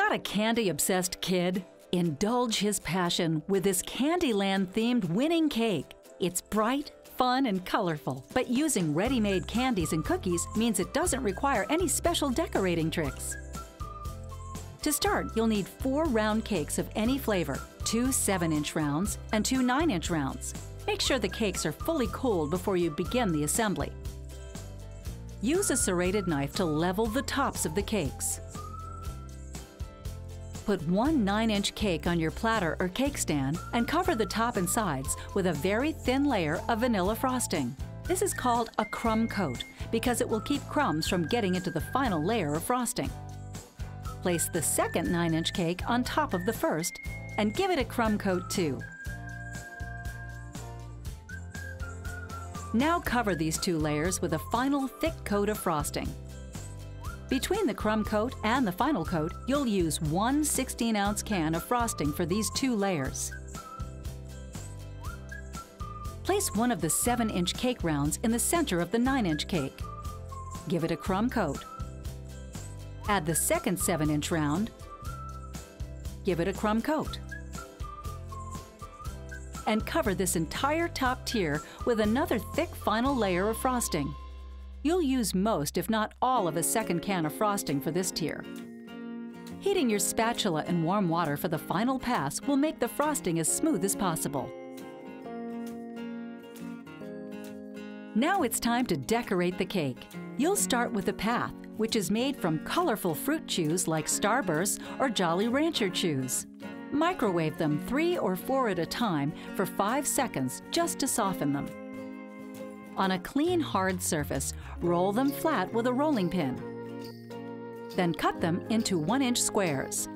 Got a candy-obsessed kid? Indulge his passion with this Candyland-themed winning cake. It's bright, fun, and colorful, but using ready-made candies and cookies means it doesn't require any special decorating tricks. To start, you'll need 4 round cakes of any flavor, 2 7-inch rounds and 2 9-inch rounds. Make sure the cakes are fully cooled before you begin the assembly. Use a serrated knife to level the tops of the cakes. Put 1 9-inch cake on your platter or cake stand and cover the top and sides with a very thin layer of vanilla frosting. This is called a crumb coat because it will keep crumbs from getting into the final layer of frosting. Place the second 9-inch cake on top of the first and give it a crumb coat too. Now cover these 2 layers with a final thick coat of frosting. Between the crumb coat and the final coat, you'll use 1 16-ounce can of frosting for these 2 layers. Place one of the 7-inch cake rounds in the center of the 9-inch cake. Give it a crumb coat. Add the second 7-inch round. Give it a crumb coat. And cover this entire top tier with another thick final layer of frosting. You'll use most, if not all, of a second can of frosting for this tier. Heating your spatula in warm water for the final pass will make the frosting as smooth as possible. Now it's time to decorate the cake. You'll start with the path, which is made from colorful fruit chews like Starburst or Jolly Rancher chews. Microwave them 3 or 4 at a time for 5 seconds just to soften them. On a clean, hard surface, roll them flat with a rolling pin. Then cut them into 1-inch squares.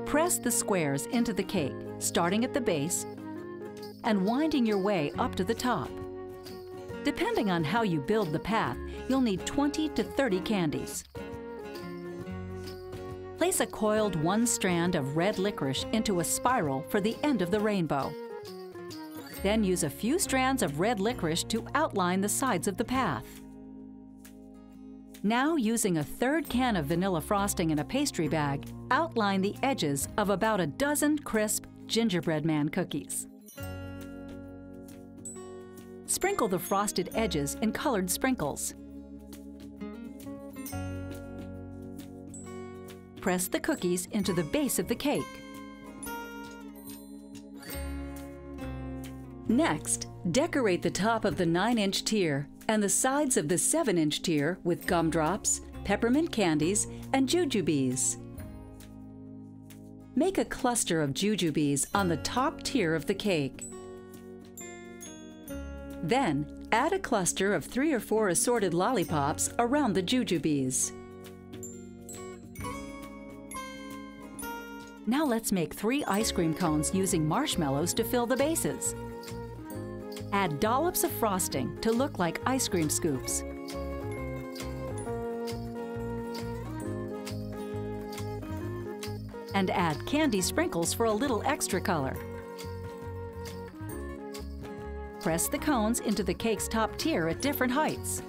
Press the squares into the cake, starting at the base and winding your way up to the top. Depending on how you build the path, you'll need 20 to 30 candies. Place a coiled 1 strand of red licorice into a spiral for the end of the rainbow. Then use a few strands of red licorice to outline the sides of the path. Now, using a 3rd can of vanilla frosting in a pastry bag, outline the edges of about a dozen crisp gingerbread man cookies. Sprinkle the frosted edges in colored sprinkles. Press the cookies into the base of the cake. Next, decorate the top of the 9-inch tier and the sides of the 7-inch tier with gumdrops, peppermint candies, and jujubes. Make a cluster of jujubes on the top tier of the cake. Then, add a cluster of 3 or 4 assorted lollipops around the jujubes. Now let's make 3 ice cream cones using marshmallows to fill the bases. Add dollops of frosting to look like ice cream scoops. And add candy sprinkles for a little extra color. Press the cones into the cake's top tier at different heights.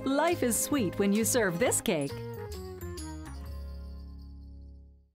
Life is sweet when you serve this cake.